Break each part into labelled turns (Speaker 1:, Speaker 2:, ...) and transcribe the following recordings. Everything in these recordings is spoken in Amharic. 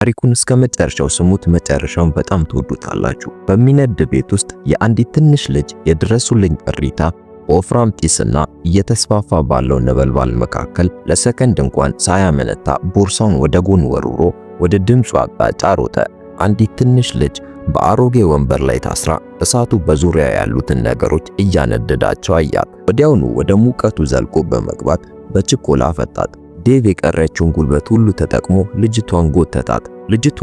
Speaker 1: ታሪኩን እስከመጨረሻው ስሙት፣ መጨረሻውን በጣም ትወዱታላችሁ። በሚነድ ቤት ውስጥ የአንዲት ትንሽ ልጅ የድረሱልኝ እሪታ በወፍራም ጢስና እየተስፋፋ ባለው ነበልባል መካከል ለሰከንድ እንኳን ሳያመነታ ቦርሳውን ወደ ጎን ወርውሮ ወደ ድምፁ አቅጣጫ ሮጠ። አንዲት ትንሽ ልጅ በአሮጌ ወንበር ላይ ታስራ እሳቱ በዙሪያ ያሉትን ነገሮች እያነደዳቸው አያት። ወዲያውኑ ወደ ሙቀቱ ዘልቆ በመግባት በችኮላ ፈታት። ዴቭ የቀረችውን ጉልበት ሁሉ ተጠቅሞ ልጅቷን ጎተታት። ልጅቷ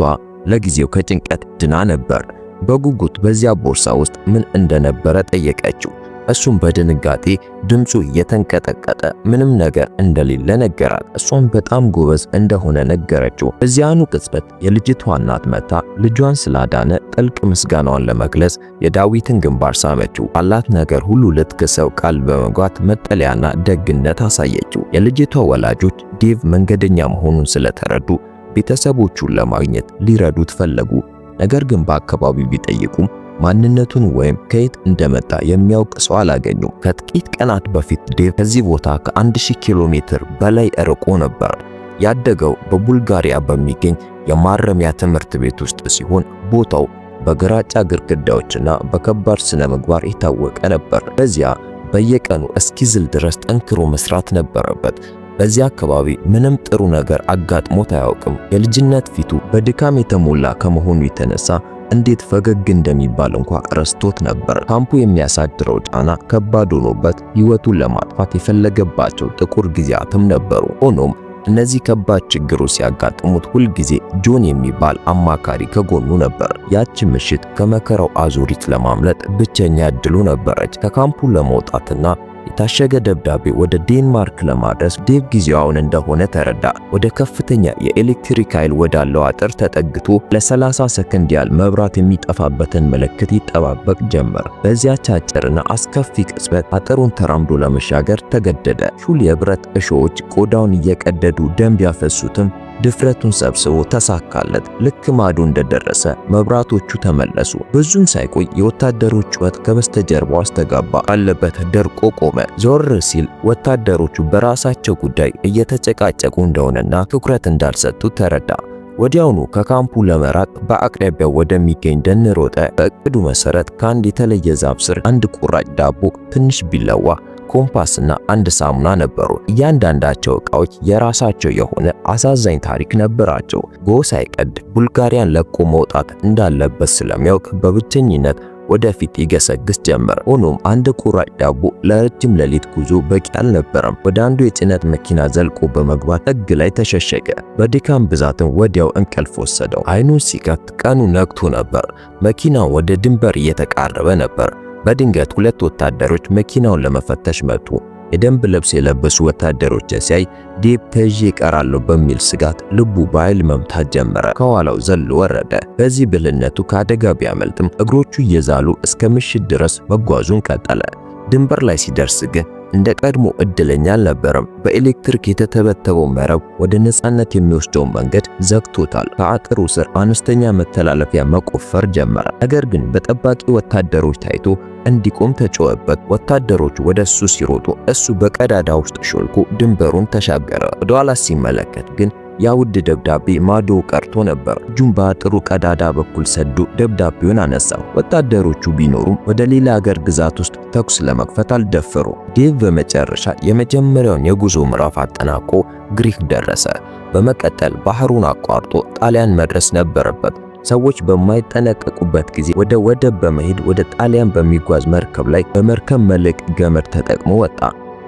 Speaker 1: ለጊዜው ከጭንቀት ድና ነበር። በጉጉት በዚያ ቦርሳ ውስጥ ምን እንደነበረ ጠየቀችው። እሱም በድንጋጤ ድምፁ እየተንቀጠቀጠ ምንም ነገር እንደሌለ ነገራት። እሷም በጣም ጎበዝ እንደሆነ ነገረችው። በዚያኑ ቅጽበት የልጅቷ እናት መታ ልጇን ስላዳነ ጥልቅ ምስጋናዋን ለመግለጽ የዳዊትን ግንባር ሳመችው። ባላት ነገር ሁሉ ልትክሰው ቃል በመግባት መጠለያና ደግነት አሳየችው። የልጅቷ ወላጆች ዴቭ መንገደኛ መሆኑን ስለተረዱ ቤተሰቦቹን ለማግኘት ሊረዱት ፈለጉ። ነገር ግን በአካባቢው ቢጠይቁም ማንነቱን ወይም ከየት እንደመጣ የሚያውቅ ሰው አላገኙም። ከጥቂት ቀናት በፊት ዴቭ ከዚህ ቦታ ከ1000 ኪሎ ሜትር በላይ ርቆ ነበር። ያደገው በቡልጋሪያ በሚገኝ የማረሚያ ትምህርት ቤት ውስጥ ሲሆን ቦታው በግራጫ ግድግዳዎችና በከባድ ስነ ምግባር የታወቀ ነበር። በዚያ በየቀኑ እስኪዝል ድረስ ጠንክሮ መስራት ነበረበት። በዚያ አካባቢ ምንም ጥሩ ነገር አጋጥሞት አያውቅም። የልጅነት ፊቱ በድካም የተሞላ ከመሆኑ የተነሳ እንዴት ፈገግ እንደሚባል እንኳን ረስቶት ነበር። ካምፑ የሚያሳድረው ጫና ከባድ ሆኖበት ሕይወቱን ለማጥፋት የፈለገባቸው ጥቁር ጊዜያትም ነበሩ። ሆኖም እነዚህ ከባድ ችግሮች ሲያጋጥሙት ሁልጊዜ ጆን የሚባል አማካሪ ከጎኑ ነበር። ያቺ ምሽት ከመከራው አዙሪት ለማምለጥ ብቸኛ እድሉ ነበረች። ከካምፑ ለመውጣትና የታሸገ ደብዳቤ ወደ ዴንማርክ ለማድረስ ዴቭ ጊዜው አሁን እንደሆነ ተረዳ። ወደ ከፍተኛ የኤሌክትሪክ ኃይል ወዳለው አጥር ተጠግቶ ለ30 ሰከንድ ያህል መብራት የሚጠፋበትን ምልክት ይጠባበቅ ጀመር። በዚያች አጭርና አስከፊ ቅጽበት አጥሩን ተራምዶ ለመሻገር ተገደደ። ሹል የብረት እሾዎች ቆዳውን እየቀደዱ ደም ቢያፈሱትም ድፍረቱን ሰብስቦ ተሳካለት። ልክ ማዶ እንደደረሰ መብራቶቹ ተመለሱ። ብዙም ሳይቆይ የወታደሮች ጩኸት ከበስተጀርባው አስተጋባ። ባለበት ደርቆ ቆመ። ዞር ሲል ወታደሮቹ በራሳቸው ጉዳይ እየተጨቃጨቁ እንደሆነና ትኩረት እንዳልሰጡ ተረዳ። ወዲያውኑ ከካምፑ ለመራቅ በአቅራቢያው ወደሚገኝ ደን ሮጠ። በእቅዱ መሰረት ከአንድ የተለየ ዛፍ ስር አንድ ቁራጭ ዳቦ፣ ትንሽ ቢላዋ፣ ኮምፓስና አንድ ሳሙና ነበሩ። እያንዳንዳቸው ዕቃዎች የራሳቸው የሆነ አሳዛኝ ታሪክ ነበራቸው። ጎህ ሳይቀድ ቡልጋሪያን ለቆ መውጣት እንዳለበት ስለሚያውቅ በብቸኝነት ወደፊት ይገሰግስ ጀመር። ሆኖም አንድ ቁራጭ ዳቦ ለረጅም ሌሊት ጉዞ በቂ አልነበረም። ወደ አንዱ የጭነት መኪና ዘልቆ በመግባት ጥግ ላይ ተሸሸገ። በድካም ብዛትም ወዲያው እንቅልፍ ወሰደው። አይኑን ሲከፍት ቀኑ ነግቶ ነበር። መኪናው ወደ ድንበር እየተቃረበ ነበር። በድንገት ሁለት ወታደሮች መኪናውን ለመፈተሽ መጡ። የደንብ ልብስ የለበሱ ወታደሮችን ሲያይ ዴቭ ተይዤ እቀራለሁ በሚል ስጋት ልቡ በኃይል መምታት ጀመረ። ከኋላው ዘሎ ወረደ። በዚህ ብልህነቱ ከአደጋ ቢያመልጥም እግሮቹ እየዛሉ እስከ ምሽት ድረስ መጓዙን ቀጠለ። ድንበር ላይ ሲደርስ ግን እንደ ቀድሞ እድለኛ አልነበረም። በኤሌክትሪክ የተተበተበው መረብ ወደ ነፃነት የሚወስደውን መንገድ ዘግቶታል። ከአጥሩ ስር አነስተኛ መተላለፊያ መቆፈር ጀመረ። ነገር ግን በጠባቂ ወታደሮች ታይቶ እንዲቆም ተጮኸበት። ወታደሮቹ ወደ እሱ ሲሮጡ እሱ በቀዳዳ ውስጥ ሾልኮ ድንበሩን ተሻገረ። ወደ ኋላ ሲመለከት ግን ያ ውድ ደብዳቤ ማዶ ቀርቶ ነበር። እጁን በአጥሩ ቀዳዳ በኩል ሰዶ ደብዳቤውን አነሳው። ወታደሮቹ ቢኖሩም ወደ ሌላ ሀገር ግዛት ውስጥ ተኩስ ለመክፈት አልደፈሩ። ዴቭ በመጨረሻ የመጀመሪያውን የጉዞ ምዕራፍ አጠናቆ ግሪክ ደረሰ። በመቀጠል ባህሩን አቋርጦ ጣሊያን መድረስ ነበረበት። ሰዎች በማይጠነቀቁበት ጊዜ ወደ ወደብ በመሄድ ወደ ጣሊያን በሚጓዝ መርከብ ላይ በመርከብ መልሕቅ ገመድ ተጠቅሞ ወጣ።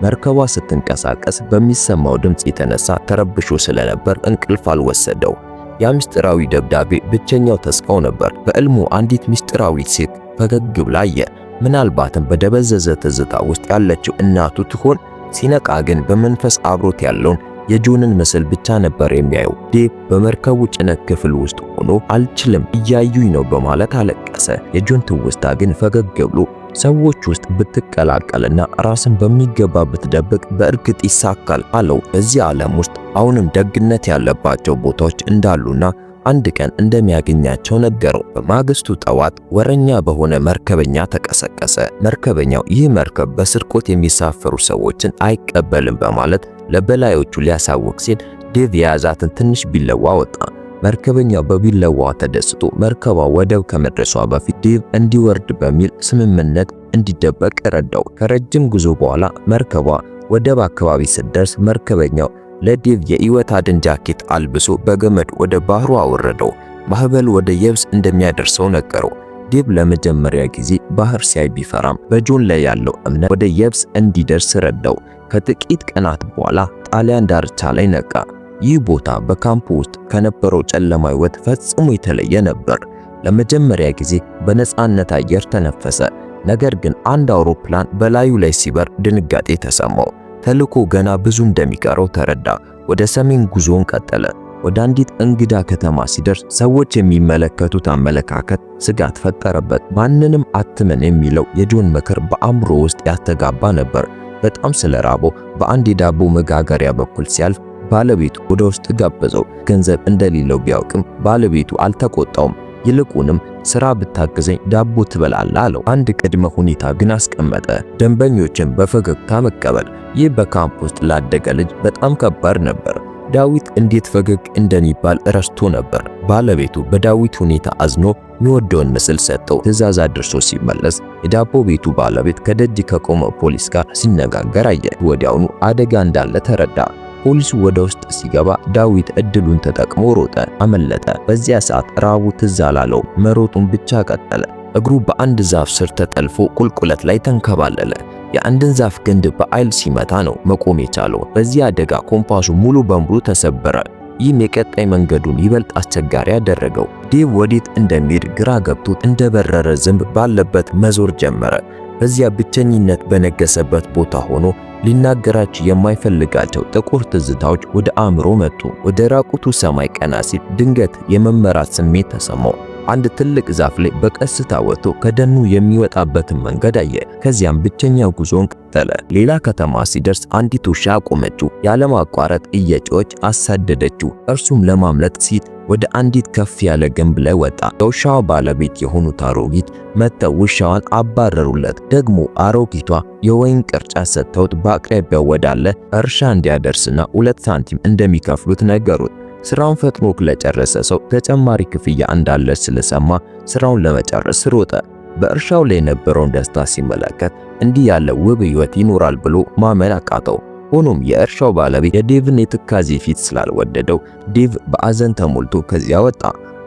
Speaker 1: መርከቧ ስትንቀሳቀስ በሚሰማው ድምፅ የተነሳ ተረብሾ ስለነበር እንቅልፍ አልወሰደው። ያ ምስጢራዊ ደብዳቤ ብቸኛው ተስፋው ነበር። በሕልሙ አንዲት ምስጢራዊት ሴት ፈገግ ብላ አየ። ምናልባትም በደበዘዘ ትዝታ ውስጥ ያለችው እናቱ ትሆን? ሲነቃ ግን በመንፈስ አብሮት ያለውን የጆንን ምስል ብቻ ነበር የሚያየው። ዴቭ በመርከቡ ጭነት ክፍል ውስጥ ሆኖ አልችልም እያዩኝ ነው በማለት አለቀሰ። የጆን ትውስታ ግን ፈገግ ብሎ ሰዎች ውስጥ ብትቀላቀልና ራስን በሚገባ ብትደብቅ በእርግጥ ይሳካል አለው። በዚህ ዓለም ውስጥ አሁንም ደግነት ያለባቸው ቦታዎች እንዳሉና አንድ ቀን እንደሚያገኛቸው ነገረው። በማግስቱ ጠዋት ወረኛ በሆነ መርከበኛ ተቀሰቀሰ። መርከበኛው ይህ መርከብ በስርቆት የሚሳፈሩ ሰዎችን አይቀበልም በማለት ለበላዮቹ ሊያሳውቅ ሲል ዴቭ የያዛትን ትንሽ ቢላዋ ወጣ። መርከበኛው በቢላዋ ተደስቶ መርከቧ ወደብ ከመድረሷ በፊት ዴቭ እንዲወርድ በሚል ስምምነት እንዲደበቅ ረዳው። ከረጅም ጉዞ በኋላ መርከቧ ወደብ አካባቢ ስትደርስ መርከበኛው ለዴቭ የሕይወት አድን ጃኬት አልብሶ በገመድ ወደ ባህሩ አወረደው። ማዕበል ወደ የብስ እንደሚያደርሰው ነገረው። ዴቭ ለመጀመሪያ ጊዜ ባህር ሲያይ ቢፈራም በጆን ላይ ያለው እምነት ወደ የብስ እንዲደርስ ረዳው። ከጥቂት ቀናት በኋላ ጣሊያን ዳርቻ ላይ ነቃ። ይህ ቦታ በካምፑ ውስጥ ከነበረው ጨለማ ሕይወት ፈጽሞ የተለየ ነበር። ለመጀመሪያ ጊዜ በነፃነት አየር ተነፈሰ። ነገር ግን አንድ አውሮፕላን በላዩ ላይ ሲበር ድንጋጤ ተሰማው። ተልኮ ገና ብዙ እንደሚቀረው ተረዳ። ወደ ሰሜን ጉዞውን ቀጠለ። ወደ አንዲት እንግዳ ከተማ ሲደርስ ሰዎች የሚመለከቱት አመለካከት ስጋት ፈጠረበት። ማንንም አትመን የሚለው የጆን ምክር በአእምሮ ውስጥ ያስተጋባ ነበር። በጣም ስለራበው በአንድ የዳቦ መጋገሪያ በኩል ሲያልፍ ባለቤቱ ወደ ውስጥ ጋበዘው። ገንዘብ እንደሌለው ቢያውቅም ባለቤቱ አልተቆጣውም። ይልቁንም ስራ ብታግዘኝ ዳቦ ትበላለህ አለው። አንድ ቅድመ ሁኔታ ግን አስቀመጠ፣ ደንበኞችን በፈገግታ መቀበል። ይህ በካምፕ ውስጥ ላደገ ልጅ በጣም ከባድ ነበር። ዳዊት እንዴት ፈገግ እንደሚባል ረስቶ ነበር። ባለቤቱ በዳዊት ሁኔታ አዝኖ የሚወደውን ምስል ሰጠው። ትዕዛዝ አድርሶ ሲመለስ የዳቦ ቤቱ ባለቤት ከደጅ ከቆመ ፖሊስ ጋር ሲነጋገር አየ። ወዲያውኑ አደጋ እንዳለ ተረዳ። ፖሊሱ ወደ ውስጥ ሲገባ ዳዊት እድሉን ተጠቅሞ ሮጠ፣ አመለጠ። በዚያ ሰዓት ራቡ ትዝ አላለው። መሮጡን ብቻ ቀጠለ። እግሩ በአንድ ዛፍ ስር ተጠልፎ ቁልቁለት ላይ ተንከባለለ። የአንድን ዛፍ ግንድ በኃይል ሲመታ ነው መቆም የቻለው። በዚህ አደጋ ኮምፓሱ ሙሉ በሙሉ ተሰበረ። ይህም የቀጣይ መንገዱን ይበልጥ አስቸጋሪ ያደረገው። ዴቭ ወዴት እንደሚሄድ ግራ ገብቶት እንደበረረ ዝንብ ባለበት መዞር ጀመረ። በዚያ ብቸኝነት በነገሰበት ቦታ ሆኖ ሊናገራቸው የማይፈልጋቸው ጥቁር ትዝታዎች ወደ አእምሮ መጡ። ወደ ራቁቱ ሰማይ ቀና ሲል ድንገት የመመራት ስሜት ተሰማው። አንድ ትልቅ ዛፍ ላይ በቀስታ ወጥቶ ከደኑ የሚወጣበትን መንገድ አየ። ከዚያም ብቸኛ ጉዞን ቀጠለ። ሌላ ከተማ ሲደርስ አንዲት ውሻ አቆመችው። ያለማቋረጥ እየጮኸች አሳደደችው። እርሱም ለማምለጥ ሲል ወደ አንዲት ከፍ ያለ ግንብ ላይ ወጣ። የውሻዋ ባለቤት የሆኑት አሮጊት መጥተው ውሻዋን አባረሩለት። ደግሞ አሮጊቷ የወይን ቅርጫት ሰጥተውት በአቅራቢያው ወዳለ እርሻ እንዲያደርስና 2 ሳንቲም እንደሚከፍሉት ነገሩት። ስራውን ፈጥኖ ለጨረሰ ሰው ተጨማሪ ክፍያ እንዳለ ስለሰማ ስራውን ለመጨረስ ሮጠ። በእርሻው ላይ የነበረውን ደስታ ሲመለከት እንዲህ ያለ ውብ ሕይወት ይኖራል ብሎ ማመን አቃተው። ሆኖም የእርሻው ባለቤት የዴቭን የትካዜ ፊት ስላልወደደው ዴቭ በአዘን ተሞልቶ ከዚያ ወጣ።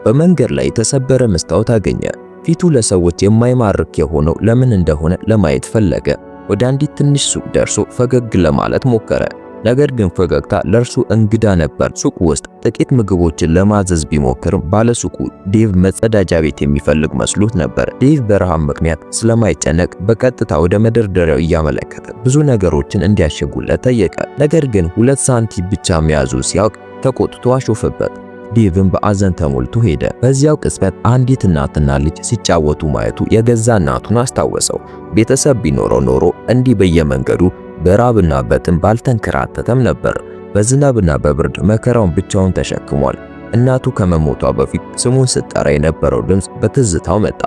Speaker 1: በመንገድ ላይ የተሰበረ መስታወት አገኘ። ፊቱ ለሰዎች የማይማርክ የሆነው ለምን እንደሆነ ለማየት ፈለገ። ወደ አንዲት ትንሽ ሱቅ ደርሶ ፈገግ ለማለት ሞከረ። ነገር ግን ፈገግታ ለእርሱ እንግዳ ነበር። ሱቁ ውስጥ ጥቂት ምግቦችን ለማዘዝ ቢሞክርም ባለሱቁ ዴቭ መጸዳጃ ቤት የሚፈልግ መስሎት ነበር። ዴቭ በረሃብ ምክንያት ስለማይጨነቅ በቀጥታ ወደ መደርደሪያው እያመለከተ ብዙ ነገሮችን እንዲያሸጉለት ጠየቀ። ነገር ግን 2 ሳንቲም ብቻ መያዙ ሲያውቅ ተቆጥቶ አሾፈበት። ዴቭም በአዘን ተሞልቶ ሄደ። በዚያው ቅጽበት አንዲት እናትና ልጅ ሲጫወቱ ማየቱ የገዛ እናቱን አስታወሰው። ቤተሰብ ቢኖረው ኖሮ እንዲህ በየመንገዱ በራብና በጥም ባልተንከራተተም ነበር። በዝናብና በብርድ መከራውን ብቻውን ተሸክሟል። እናቱ ከመሞቷ በፊት ስሙን ስትጠራ የነበረው ድምፅ በትዝታው መጣ።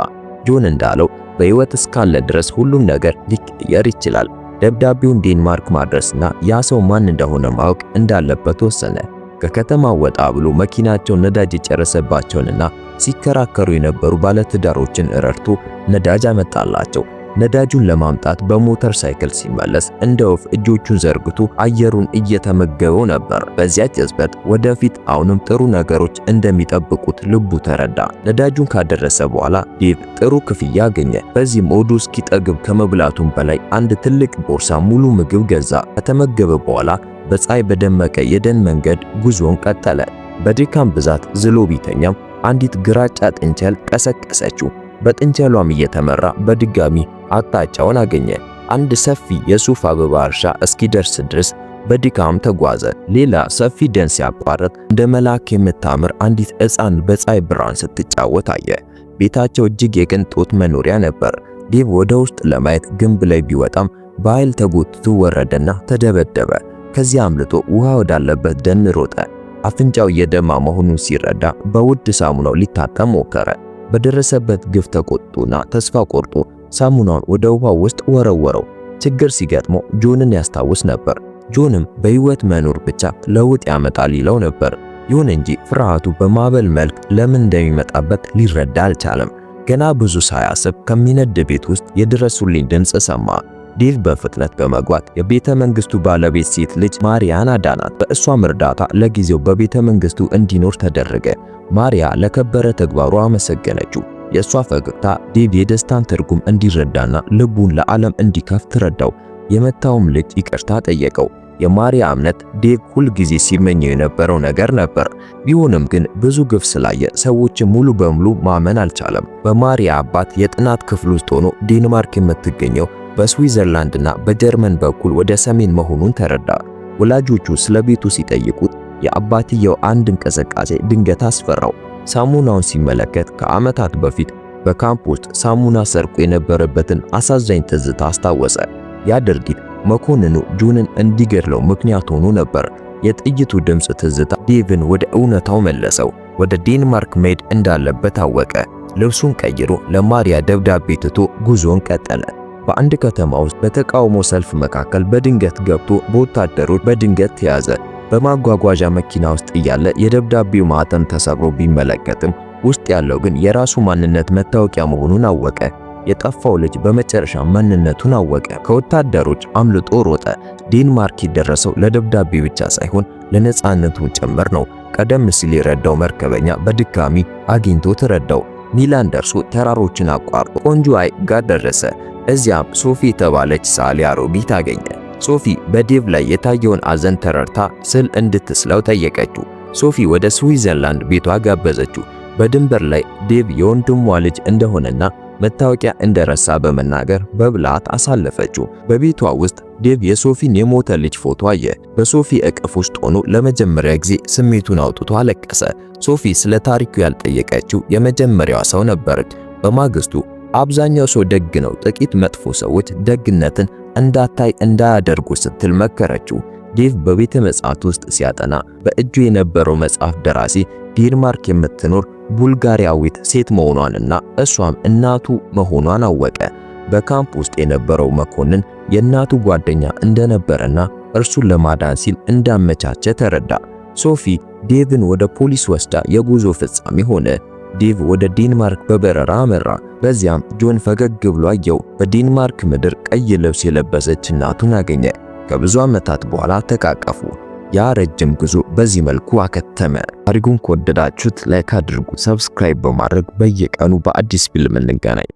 Speaker 1: ጆን እንዳለው በሕይወት እስካለ ድረስ ሁሉም ነገር ሊቀየር ይችላል። ደብዳቤውን ዴንማርክ ማድረስና ያ ሰው ማን እንደሆነ ማወቅ እንዳለበት ወሰነ። ከከተማው ወጣ ብሎ መኪናቸው ነዳጅ የጨረሰባቸውንና ሲከራከሩ የነበሩ ባለትዳሮችን ረድቶ ነዳጅ አመጣላቸው። ነዳጁን ለማምጣት በሞተር ሳይክል ሲመለስ እንደ ወፍ እጆቹን ዘርግቶ አየሩን እየተመገበው ነበር። በዚያች ቅጽበት ወደፊት አሁንም ጥሩ ነገሮች እንደሚጠብቁት ልቡ ተረዳ። ነዳጁን ካደረሰ በኋላ ዴቭ ጥሩ ክፍያ አገኘ። በዚህም ሆዱ እስኪጠግብ ከመብላቱም በላይ አንድ ትልቅ ቦርሳ ሙሉ ምግብ ገዛ። ከተመገበ በኋላ በፀሐይ በደመቀ የደን መንገድ ጉዞን ቀጠለ። በድካም ብዛት ዝሎ ቢተኛም አንዲት ግራጫ ጥንቸል ቀሰቀሰችው። በጥንቸሏም እየተመራ በድጋሚ አቅጣጫውን አገኘ። አንድ ሰፊ የሱፍ አበባ እርሻ እስኪደርስ ድረስ በድካም ተጓዘ። ሌላ ሰፊ ደን ሲያቋርጥ እንደ መልአክ የምታምር አንዲት ሕፃን በፀሐይ ብርሃን ስትጫወት አየ። ቤታቸው እጅግ የቅንጦት መኖሪያ ነበር። ዴቭ ወደ ውስጥ ለማየት ግንብ ላይ ቢወጣም በኃይል ተጎትቶ ወረደና ተደበደበ። ከዚያ አምልጦ ውሃ ወዳለበት ደን ሮጠ። አፍንጫው እየደማ መሆኑን ሲረዳ በውድ ሳሙናው ሊታጠብ ሞከረ። በደረሰበት ግፍ ተቆጥቶና ተስፋ ቆርጦ ሳሙናውን ወደ ውሃው ውስጥ ወረወረው። ችግር ሲገጥመው ጆንን ያስታውስ ነበር። ጆንም በሕይወት መኖር ብቻ ለውጥ ያመጣል ይለው ነበር። ይሁን እንጂ ፍርሃቱ በማዕበል መልክ ለምን እንደሚመጣበት ሊረዳ አልቻለም። ገና ብዙ ሳያስብ ከሚነድ ቤት ውስጥ የድረሱልኝ ድምፅ ሰማ። ዴቭ በፍጥነት በመግባት የቤተ መንግስቱ ባለቤት ሴት ልጅ ማሪያን አዳናት። በእሷም እርዳታ ለጊዜው በቤተ መንግስቱ እንዲኖር ተደረገ። ማሪያ ለከበረ ተግባሩ አመሰገነችው። የእሷ ፈገግታ ዴቭ የደስታን ትርጉም እንዲረዳና ልቡን ለዓለም እንዲከፍት ረዳው። የመታውም ልጅ ይቅርታ ጠየቀው። የማሪያ እምነት ዴቭ ሁል ጊዜ ሲመኘው የነበረው ነገር ነበር። ቢሆንም ግን ብዙ ግፍ ስላየ ሰዎችን ሙሉ በሙሉ ማመን አልቻለም። በማሪያ አባት የጥናት ክፍል ውስጥ ሆኖ ዴንማርክ የምትገኘው በስዊዘርላንድና በጀርመን በኩል ወደ ሰሜን መሆኑን ተረዳ። ወላጆቹ ስለ ቤቱ ሲጠይቁት የአባትየው አንድ እንቅስቃሴ ድንገት አስፈራው። ሳሙናውን ሲመለከት ከዓመታት በፊት በካምፕ ውስጥ ሳሙና ሰርቆ የነበረበትን አሳዛኝ ትዝታ አስታወሰ። ያ ድርጊት መኮንኑ ጆንን እንዲገድለው ምክንያት ሆኖ ነበር። የጥይቱ ድምፅ ትዝታ ዴቭን ወደ እውነታው መለሰው። ወደ ዴንማርክ መሄድ እንዳለበት አወቀ። ልብሱን ቀይሮ ለማሪያ ደብዳቤ ትቶ ጉዞን ቀጠለ። በአንድ ከተማ ውስጥ በተቃውሞ ሰልፍ መካከል በድንገት ገብቶ በወታደሮች በድንገት ተያዘ። በማጓጓዣ መኪና ውስጥ እያለ የደብዳቤው ማህተም ተሰብሮ ቢመለከትም ውስጥ ያለው ግን የራሱ ማንነት መታወቂያ መሆኑን አወቀ። የጠፋው ልጅ በመጨረሻ ማንነቱን አወቀ። ከወታደሮች አምልጦ ሮጠ። ዴንማርክ የደረሰው ለደብዳቤ ብቻ ሳይሆን ለነጻነቱ ጭምር ነው። ቀደም ሲል የረዳው መርከበኛ በድጋሚ አግኝቶ ተረዳው። ሚላን ደርሶ ተራሮችን አቋርጦ ቆንጆ ሐይቅ ጋር ደረሰ። እዚያም ሶፊ የተባለች ሳሊ አሮጊት አገኘ። ሶፊ በዴቭ ላይ የታየውን አዘን ተረድታ ስዕል እንድትስለው ጠየቀችው። ሶፊ ወደ ስዊዘርላንድ ቤቷ ጋበዘችው። በድንበር ላይ ዴቭ የወንድሟ ልጅ እንደሆነና መታወቂያ እንደረሳ በመናገር በብላት አሳለፈችው። በቤቷ ውስጥ ዴቭ የሶፊን የሞተ ልጅ ፎቶ አየ። በሶፊ እቅፍ ውስጥ ሆኖ ለመጀመሪያ ጊዜ ስሜቱን አውጥቶ አለቀሰ። ሶፊ ስለ ታሪኩ ያልጠየቀችው የመጀመሪያዋ ሰው ነበረች። በማግስቱ አብዛኛው ሰው ደግ ነው፣ ጥቂት መጥፎ ሰዎች ደግነትን እንዳታይ እንዳያደርጉ ስትል መከረችው። ዴቭ በቤተ መጻሕፍት ውስጥ ሲያጠና በእጁ የነበረው መጽሐፍ ደራሲ ዴንማርክ የምትኖር ቡልጋሪያዊት ሴት መሆኗንና እሷም እናቱ መሆኗን አወቀ። በካምፕ ውስጥ የነበረው መኮንን የእናቱ ጓደኛ እንደነበረና እርሱን ለማዳን ሲል እንዳመቻቸ ተረዳ። ሶፊ ዴቭን ወደ ፖሊስ ወስዳ የጉዞ ፍጻሜ ሆነ። ዴቭ ወደ ዴንማርክ በበረራ አመራ። በዚያም ጆን ፈገግ ብሎ አየው። በዴንማርክ ምድር ቀይ ልብስ የለበሰች እናቱን አገኘ። ከብዙ ዓመታት በኋላ ተቃቀፉ። ያ ረጅም ጉዞ በዚህ መልኩ አከተመ። ታሪኩን ከወደዳችሁት ላይክ አድርጉ። ሰብስክራይብ በማድረግ በየቀኑ በአዲስ ፊልም እንገናኝ።